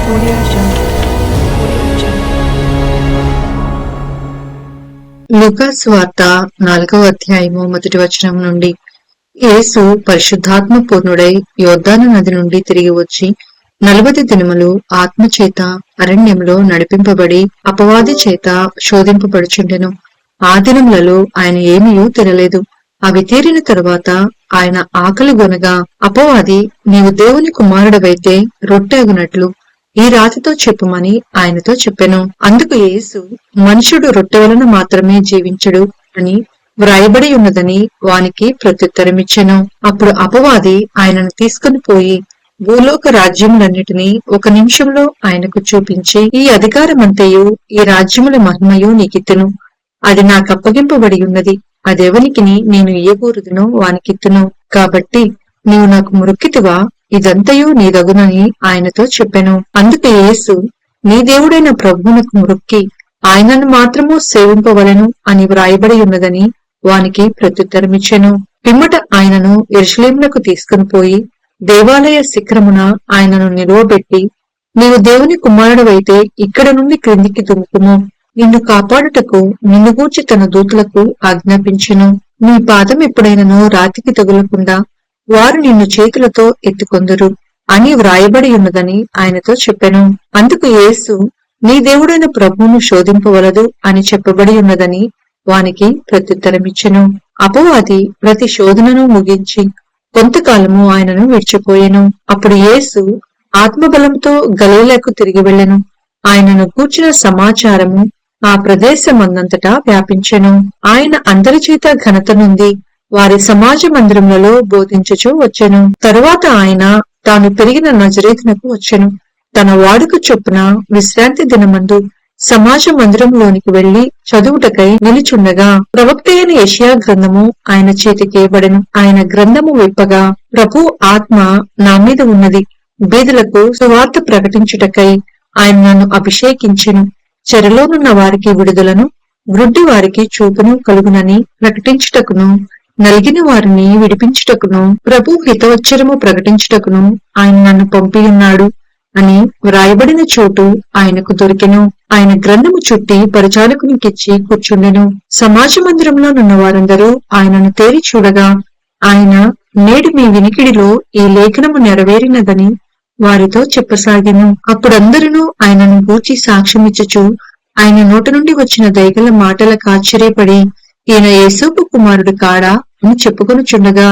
Audio Jungle. Audio Jungle. లూకాసు వార్త 4వ అధ్యాయము 1వ వచనం నుండి. యేసు పరిశుద్ధాత్మ పూర్ణుడై యోర్దాను నది నుండి తిరిగి వచ్చి 40 దినములు ఆత్మచేత అరణ్యంలో నడిపింపబడి అపవాది చేత శోధింపబడుచుండెను. ఆ దినములలో ఆయన ఏమీయూ తినలేదు. అవి తీరిన తరువాత ఆయన ఆకలి గొనగా అపవాది, నీవు దేవుని కుమారుడవైతే రొట్టె అగునట్లు ఈ రాతితో చెప్పుమని ఆయనతో చెప్పెను. అందుకు యేసు, మనుషుడు రొట్టె వలన మాత్రమే జీవించడు అని వ్రాయబడి ఉన్నదని వానికి ప్రత్యుత్తరమిచ్చెను. అప్పుడు అపవాది ఆయనను తీసుకుని పోయి భూలోక రాజ్యములన్నిటినీ 1 నిమిషంలో ఆయనకు చూపించి, ఈ అధికారమంతయు ఈ రాజ్యముల మహిమయు నీకిత్తును. అది నాకప్పగింపబడి ఉన్నది. అదెవనికిని నేను ఇయ్యకూడదునో వానికిత్తును. కాబట్టి నీవు నాకు మొక్కితివా, ఇదంతయు నీదగునని ఆయనతో చెప్పెను. అందుకు యేసు, నీ దేవుడైన ప్రభువునకు మొక్కి ఆయనను మాత్రము సేవింపవలెను అని వ్రాయబడి ఉన్నదని వానికి ప్రత్యుత్తరమిచ్చెను. పిమ్మట ఆయనను యెరూషలేమునకు తీసుకుని పోయి దేవాలయ శిఖరమున ఆయనను నిలువబెట్టి, నీవు దేవుని కుమారుడవైతే ఇక్కడ నుండి క్రిందికి దుముకుము. నిన్ను కాపాడుటకు నిన్ను గూర్చి తన దూతలకు ఆజ్ఞాపించెను. నీ పాదం ఎప్పుడైనను రాతికి తగులకుండా వారు నిన్ను చేతులతో ఎత్తుకొందురు అని వ్రాయబడి ఉన్నదని ఆయనతో చెప్పెను. అందుకు యేసు, నీ దేవుడైన ప్రభువును శోధింపవలదు అని చెప్పబడి ఉన్నదని వానికి ప్రత్యుత్తరమిచ్చెను. అపవాది ప్రతి శోధనను ముగించి కొంతకాలము ఆయనను విడిచిపోయెను. అప్పుడు యేసు ఆత్మబలంతో గలిలయకు తిరిగి వెళ్ళెను. ఆయనను గూర్చిన సమాచారము ఆ ప్రదేశమందంతటా వ్యాపించెను. ఆయన అందరి చేత ఘనత నుండి వారి సమాజ మందిరములలో బోధించుచూ వచ్చెను. తరువాత ఆయన తాను పెరిగిన నజరేతునకు వచ్చెను. తన వాడుక చొప్పున విశ్రాంతి దినమందు సమాజ మందిరంలోనికి వెళ్లి చదువుటకై నిలుచుండగా ప్రవక్త అయిన యెషయా గ్రంథము ఆయన చేతికి ఇవ్వబడెను. ఆయన గ్రంథము విప్పగా, ప్రభు ఆత్మ నా మీద ఉన్నది, బీదలకు సువార్త ప్రకటించుటకై ఆయన నన్ను అభిషేకించెను. చెరలోనున్న వారికి విడుదలను, గ్రుడ్డి వారికి చూపును కలుగునని ప్రకటించుటకును, నలిగిన వారిని విడిపించుటకును, ప్రభు హితవచ్చరము ప్రకటించుటకును ఆయన నన్ను పంపియున్నాడు అని వ్రాయబడిన చోటు ఆయనకు దొరికెను. ఆయన గ్రంథము చుట్టి పరిచారకునికిచ్చి కూర్చుండెను. సమాజ మందిరంలో నున్న వారందరూ ఆయనను తేరి చూడగా, ఆయన, నేడు మీ వినికిడిలో ఈ లేఖనము నెరవేరినదని వారితో చెప్పసాగెను. అప్పుడందరూ ఆయనను గూర్చి సాక్ష్యమిచ్చుచు ఆయన నోట నుండి వచ్చిన దయగల మాటలకు ఆశ్చర్యపడి, ఈయన యేసోపు కుమారుడు కాడా అని చెప్పుకొనుచుండగా,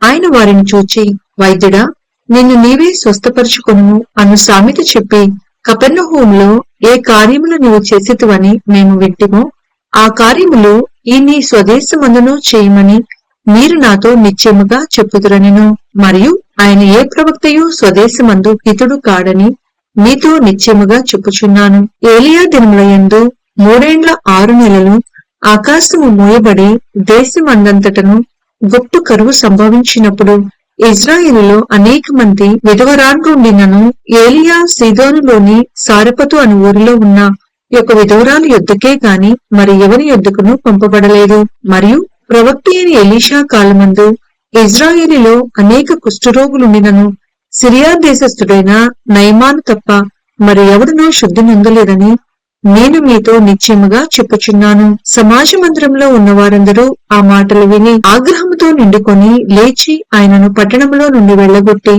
ఆయన వారిని చూచి, వైద్యుడా, నిన్ను నీవే స్వస్థపరుచుకొనుము అను సామెత చెప్పి, కపెర్నహూములో ఏ కార్యములు నీవు చేసితివని మేము వింటిమో ఆ కార్యములు ఈ నీ స్వదేశమందును చేయమని మీరు నాతో నిశ్చయముగా చెప్పుదురనెను. మరియు ఆయన ఏ ప్రవక్తయు స్వదేశమందు హితుడు కాడని మీతో నిశ్చయముగా చెప్పుచున్నాను. ఏలియా దినముల యందు 3 ఏండ్ల 6 నెలలు ఆకాశము మూయబడి దేశమందంతటను గొప్ప కరువు సంభవించినప్పుడు ఇజ్రాయేలులో అనేక మంది విధవరాండ్రుండినను ఏలియా సీదోనులోని సారెపతు అను ఊరిలో ఉన్న ఒక విధవరాలు యొద్దకే గాని మరి ఎవరి యొద్దకును పంపబడలేదు. మరియు ప్రవక్త అయిన ఎలీషా కాలమందు ఇజ్రాయేలులో అనేక కుష్ఠరోగులుండినను సిరియా దేశస్థుడైన నయమాను తప్ప మరి ఎవడునూ శుద్ధి నొందలేదని నేను మీతో నిశ్చయముగా చెప్పుచున్నాను. సమాజ మందిరంలో ఉన్నవారందరూ ఆ మాటలు విని ఆగ్రహముతో నిండుకొని లేచి ఆయనను పట్టణంలో నుండి వెళ్లగొట్టి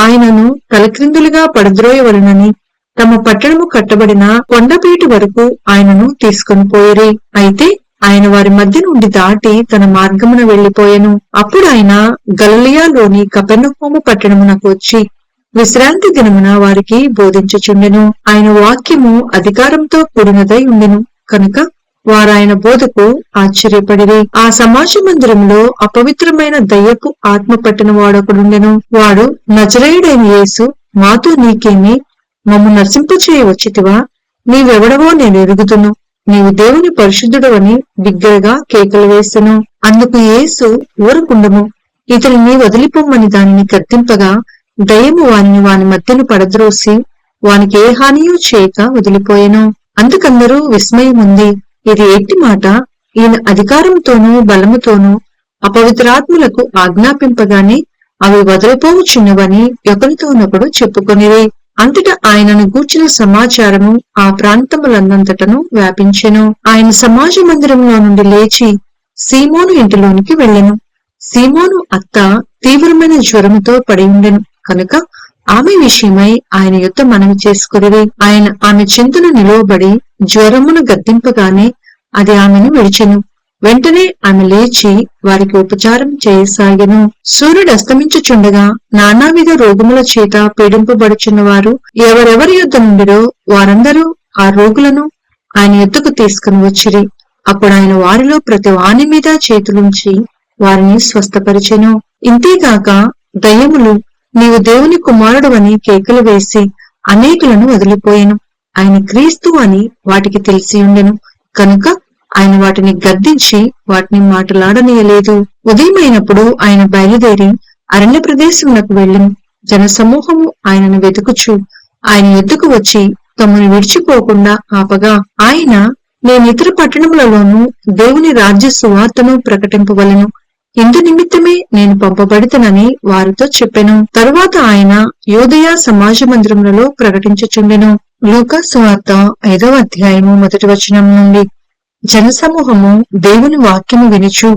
ఆయనను తలక్రిందులుగా పడద్రోయవలనని తమ పట్టణము కట్టబడిన కొండపీటు వరకు ఆయనను తీసుకొని పోయిరి. అయితే ఆయన వారి మధ్య నుండి దాటి తన మార్గమున వెళ్లిపోయెను. అప్పుడు ఆయన గలిలయలోని కపెర్నహూము పట్టణమునకు వచ్చి విశ్రాంతి దినమున వారికి బోధించుచుండెను. ఆయన వాక్యము అధికారంతో కూడినదై ఉండెను కనుక వారాయన బోధకు ఆశ్చర్యపడిరి. ఆ సమాజ మందిరంలో అపవిత్రమైన దయ్యపు ఆత్మ పట్టిన వాడొకడుండెను. వాడు, నజరేయుడైన యేసు, మాతో నీకేమి, మమ్ము నర్సింపచేయ వచ్చితివా? నీవెవడవో నేను ఎరుగుదును, నీవు దేవుని పరిశుద్ధుడవని బిగ్గరగా కేకలు వేసెను. అందుకు యేసు, ఊరకుండము, ఇతనిని వదిలిపోమ్మని దానిని గద్దింపగా దయ్యము వాని మధ్యను పడద్రోసి వానికి ఏ హానియూ చేయక వదిలిపోయెను. అందుకందరూ విస్మయముంది, ఇది ఎట్టి మాట, ఈయన అధికారంతోనూ బలముతోనూ అపవిత్రాత్ములకు ఆజ్ఞాపింపగానే అవి వదిలిపోవుచున్నవని ఒకరితోనొకడు చెప్పుకొనిరి. అంతటా ఆయనను గూర్చిన సమాచారము ఆ ప్రాంతములందంతటను వ్యాపించెను. ఆయన సమాజ మందిరంలో నుండి లేచి సీమోను ఇంటిలోనికి వెళ్ళెను. సీమోను అత్త తీవ్రమైన జ్వరముతో పడి ఉండెను కనుక ఆమె విషయమై ఆయన యొద్ద మనవి చేసుకొనిరి. ఆయన ఆమె చింతను నిలువబడి జ్వరమును గద్దింపగానే అది ఆమెను విడిచెను. వెంటనే ఆమె లేచి వారికి ఉపచారం చేయసాగెను. సూర్యుడు అస్తమించుచుండగా నానావిధ రోగముల చేత పీడింపబడుచున్న వారు ఎవరెవరి యొద్ద నుండిరో వారందరూ ఆ రోగులను ఆయన యొద్దకు తీసుకుని వచ్చిరి. అప్పుడు ఆయన వారిలో ప్రతి వాని మీద చేతులుంచి వారిని స్వస్థపరిచెను. ఇంతేగాక దయ్యములు నీవు దేవుని కుమారుడు అని కేకలు వేసి అనేకులను వదిలిపోయెను. ఆయన క్రీస్తు అని వాటికి తెలిసి ఉండెను కనుక ఆయన వాటిని గద్దించి వాటిని మాటలాడనీయలేదు. ఉదయమైనప్పుడు ఆయన బయలుదేరి అరణ్య ప్రదేశమునకు వెళ్ళెను. జనసమూహము ఆయనను వెతుకుచు ఆయన ఎద్దుకు వచ్చి తమను విడిచిపోకుండా ఆపగా ఆయన నేను ఇతర పట్టణములలోనూ దేవుని రాజ్య సువార్తను ప్రకటింపవలెను, ఇందు నిమిత్తమే నేను పంపబడితనని వారితో చెప్పెను. తరువాత ఆయన యూదయ సమాజ మందిరములలో ప్రకటించుచుండెను. లూకా సువార్త 5వ అధ్యాయము 1వ వచనం నుండి. జనసమూహము దేవుని వాక్యము వినుచు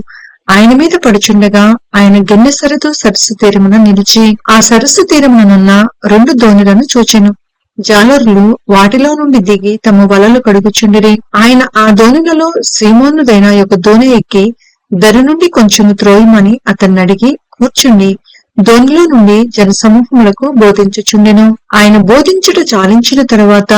ఆయన మీద పడుచుండగా ఆయన గెన్నెసరతో సరస్సు తీరమున నిలిచి ఆ సరస్సు తీరముననున్న 2 దోణులను చూచెను. జాలరులు వాటిలో నుండి దిగి తమ వలలు కడుగుచుండిరి. ఆయన ఆ దోణులలో సీమోనుదైన ఒక దోణి ఎక్కి దరి నుండి కొంచెము త్రోయమని అతన్ని అడిగి కూర్చుండి దోణిలో నుండి జనసమూహములకు బోధించుచుండెను. ఆయన బోధించుట చాలించిన తరువాత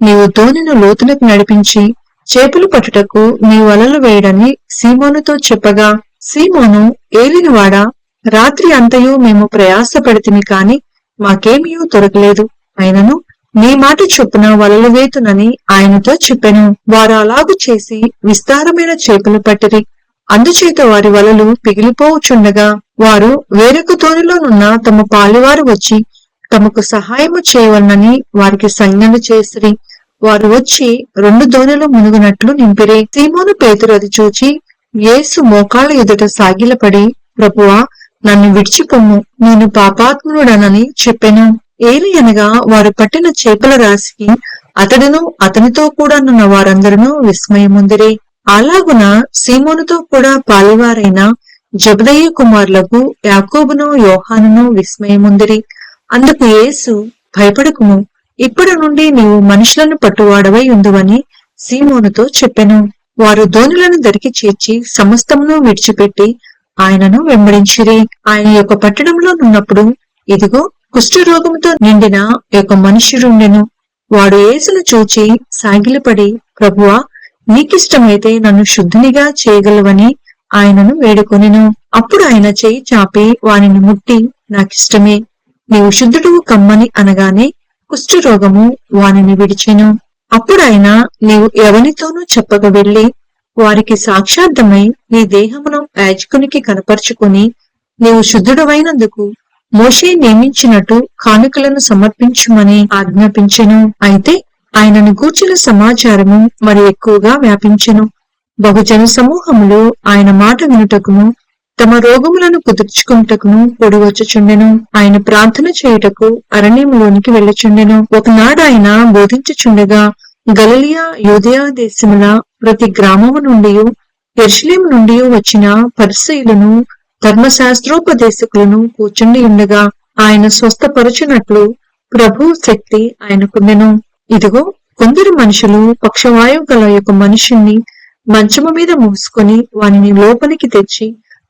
నీవు దోణిను లోతునకు నడిపించి చేపలు పట్టుటకు నీ వలలు వేయడని సీమోనుతో చెప్పగా, సీమోను ఏలినవాడా, రాత్రి అంతయు మేము ప్రయాసపడితిమి కాని మాకేమీ దొరకలేదు, అయినను నీ మాట చొప్పున వలలు వేతునని ఆయనతో చెప్పెను. వారు అలాగు చేసి విస్తారమైన చేపలు పట్టిరి. అందుచేత వారి వలలు పిగిలిపోవుచుండగా వారు వేరొక తోనిలోనున్న తమ పాలివారు వచ్చి తమకు సహాయము చేయవలనని వారికి సంజ్ఞలు చేసిరి. వారు వచ్చి 2 దోణులు మునుగునట్లు నింపిరి. సీమోను పేతురు అది చూచి యేసు మోకాళ్ళ ఎదుట సాగిలపడి, ప్రభువా, నన్ను విడిచిపొమ్ము, నేను పాపాత్ముడనని చెప్పెను. ఏలి అనగా వారు పట్టిన చేపల రాశికి అతడును అతనితో కూడా నున్న వారందరూ విస్మయముందిరి. అలాగున సీమోనుతో కూడా పాలివారైన జబదయి కుమారులకు యాకోబును యోహానును విస్మయముందిరి. అందుకు యేసు, భయపడకుము, ఇప్పటి నుండి నీవు మనుషులను పట్టువాడవై ఉందువని సీమోనుతో చెప్పెను. వారు దోణులను దరికి చేర్చి సమస్తమును విడిచిపెట్టి ఆయనను వెంబడించిరి. ఆయన యొక్క పట్టణంలో నున్నప్పుడు ఇదిగో కుష్ఠరోగముతో నిండిన ఒక మనుష్యుడుండెను. వాడు యేసును చూచి సాగిలపడి, ప్రభువా, నీకిష్టమైతే నన్ను శుద్ధునిగా చేయగలవని ఆయనను వేడుకొనెను. అప్పుడు ఆయన చేయి చాపి వానిని ముట్టి, నాకిష్టమే, నీవు శుద్ధుడువు కమ్మని అనగానే కుష్ఠరోగము వానిని విడిచెను. అప్పుడు ఆయన, నీవు ఎవనితోనూ చెప్పక వెళ్లి వారికి సాక్షార్థమై నీ దేహమును యాజకునికి కనపరుచుకుని నీవు శుద్ధుడవైనందుకు మోషే నియమించినట్టు కానుకలను సమర్పించుమని ఆజ్ఞాపించెను. అయితే ఆయనను గూర్చిన సమాచారము మరి ఎక్కువగా వ్యాపించెను. బహుజన సమూహములు ఆయన మాట వినుటకును తమ రోగములను కుదుర్చుకుంటకును కూడి వచ్చుచుండెను. ఆయన ప్రార్థన చేయుటకు అరణ్యములోనికి వెళ్ళుచుండెను. ఒకనాడు ఆయన బోధించుచుండగా గలిలయ యూదయ దేశముల ప్రతి గ్రామము నుండి యెరూషలేము నుండి వచ్చిన పరిసయ్యులను ధర్మశాస్త్రోపదేశకులను కూర్చుండి ఉండగా ఆయన స్వస్థపరచునట్లు ప్రభు శక్తి ఆయనకుండెను. ఇదిగో కొందరు మనుషులు పక్షవాయువు గల ఒక మనుషుణ్ణి మంచము మీద మూసుకొని వానిని లోపలికి తెచ్చి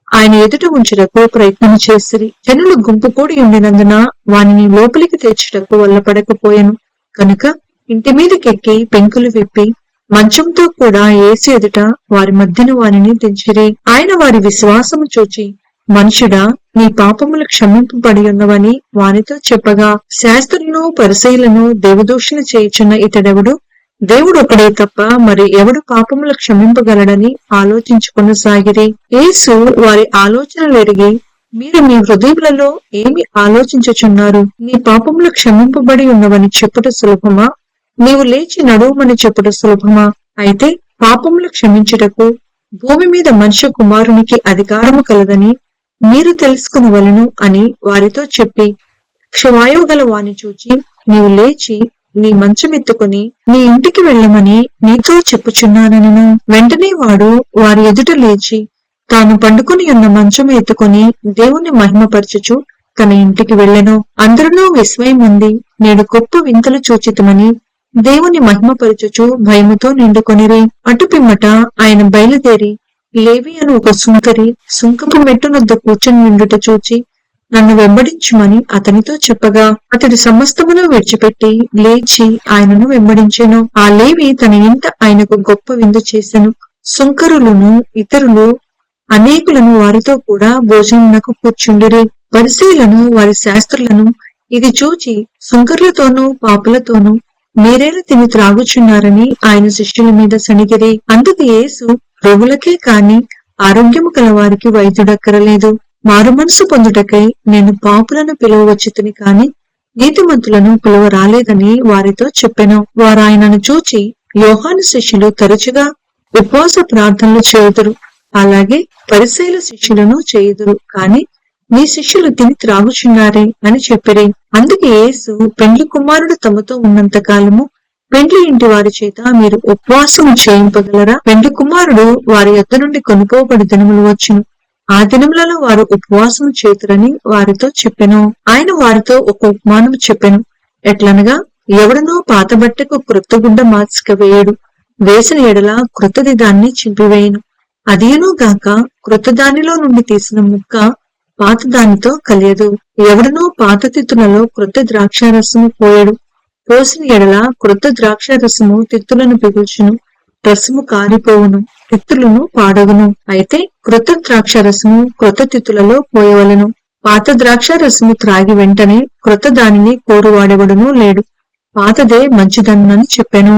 ఆయన ఎదుట ఉంచుటకు ప్రయత్నం చేసిరి. జనులు గుంపు కూడి ఉండినందున వానిని లోపలికి తెచ్చుటకు వల్లపడకపోయెను. కనుక ఇంటి మీదకెక్కి పెంకులు విప్పి మంచంతో కూడా యేసు ఎదుట వారి మధ్యన వారిని దించిరి. ఆయన వారి విశ్వాసము చూచి, మనుషుడా, నీ పాపములు క్షమింపబడి ఉన్నవని వానితో చెప్పగా, శాస్త్రులను పరిసయ్యులను దేవదూషణ చేయుచున్న ఇతడెవడు? దేవుడు ఒకడే తప్ప మరి ఎవడు పాపములు క్షమింపగలడని ఆలోచించుకొనసాగిరి. యేసు వారి ఆలోచనలు ఎరిగి, మీరు మీ హృదయములలో ఏమి ఆలోచించుచున్నారు? నీ పాపములు క్షమింపబడి ఉన్నవని చెప్పుట సులభమా? నీవు లేచి నడువుమని చెప్పుట సులభమా? అయితే పాపములు క్షమించుటకు భూమి మీద మనుష్య కుమారునికి అధికారము కలదని మీరు తెలుసుకునవలెను అని వారితో చెప్పి, పక్షవాయువు గల వాని చూచి నీవు లేచి నీ మంచమెత్తుకొని నీ ఇంటికి వెళ్ళమని నీతో చెప్పుచున్నానెను. వెంటనే వాడు వారి ఎదుట లేచి తాను పండుకొని ఉన్న మంచము ఎత్తుకొని దేవుని మహిమపరచుచు తన ఇంటికి వెళ్ళెను. అందరిలో విస్మయం ఉంది. నేడు గొప్ప వింతలు చూచితమని దేవుని మహిమపరచుచు భయముతో నిండుకొనిరి. అటు పిమ్మట ఆయన బయలుదేరి లేవి అని ఒక సుంకరి సుంకపు మెట్టునొద్ద కూర్చొని నిండుట చూచి నన్ను వెంబడించుమని అతనితో చెప్పగా అతడు సమస్తమును విడిచిపెట్టి లేచి ఆయనను వెంబడించెను. ఆ లేవి తన ఇంట ఆయనకు గొప్ప విందు చేసెను. సుంకరులను ఇతరులు అనేకులను వారితో కూడా భోజనమునకు కూర్చుండిరి. పరిసయ్యులను వారి శాస్త్రులను ఇది చూచి సుంకర్లతోనూ పాపులతోనూ మీరేలా తిని త్రాగుచున్నారని ఆయన శిష్యుల మీద సణిగిరి. అందుకు యేసు రోగులకే కాని ఆరోగ్యము కల వారికి వైద్యుడక్కరలేదు. మారుమనసు పొందుటకై నేను పాపులను పిలువవచ్చుతిని కాని నీతిమంతులను పిలువ రాలేదని వారితో చెప్పెను. వారు ఆయనను చూచి యోహాను శిష్యులు తరచుగా ఉపవాస ప్రార్థనలు చేయుదురు, అలాగే పరిసయ్యుల శిష్యులను చేయుదురు, కాని నీ శిష్యులు తిని త్రాగుచున్నారే అని చెప్పిరి. అందుకే యేసు పెండ్లి కుమారుడు తమతో ఉన్నంత కాలము పెండ్లి ఇంటి వారి చేత మీరు ఉపవాసము చేయింపగలరా? పెండ్లి కుమారుడు వారి యొద్ద నుండి కొనుకోబడి దినములు వచ్చును, ఆ దినములలో వారు ఉపవాసము చేతురని వారితో చెప్పెను. ఆయన వారితో ఒక ఉపమానము చెప్పెను. ఎట్లనగా ఎవడనో పాత బట్టకు క్రొత్త గుడ్డ మార్చిక వేయడు, వేసిన ఎడల క్రొత్తది దాన్ని చింపివేయను. అదేనూ గాక క్రొత్త దానిలో నుండి తీసిన ముక్క పాత దానితో కలియదు. ఎవడనో పాత తిత్తులలో క్రొత్త ద్రాక్షారసము పోయడు, పోసిన ఎడల క్రొత్త ద్రాక్షారసము తిత్తులను పిగుల్చును, రసము కారిపోవును, తిత్తులను పాడగును. అయితే క్రొత్త ద్రాక్షారసము క్రొత్త తిత్తులలో పోయవలెను. పాత ద్రాక్షారసము త్రాగి వెంటనే క్రొత్త దానిని కోరువాడెవడునూ లేడు, పాతదే మంచిదన్నని చెప్పెను.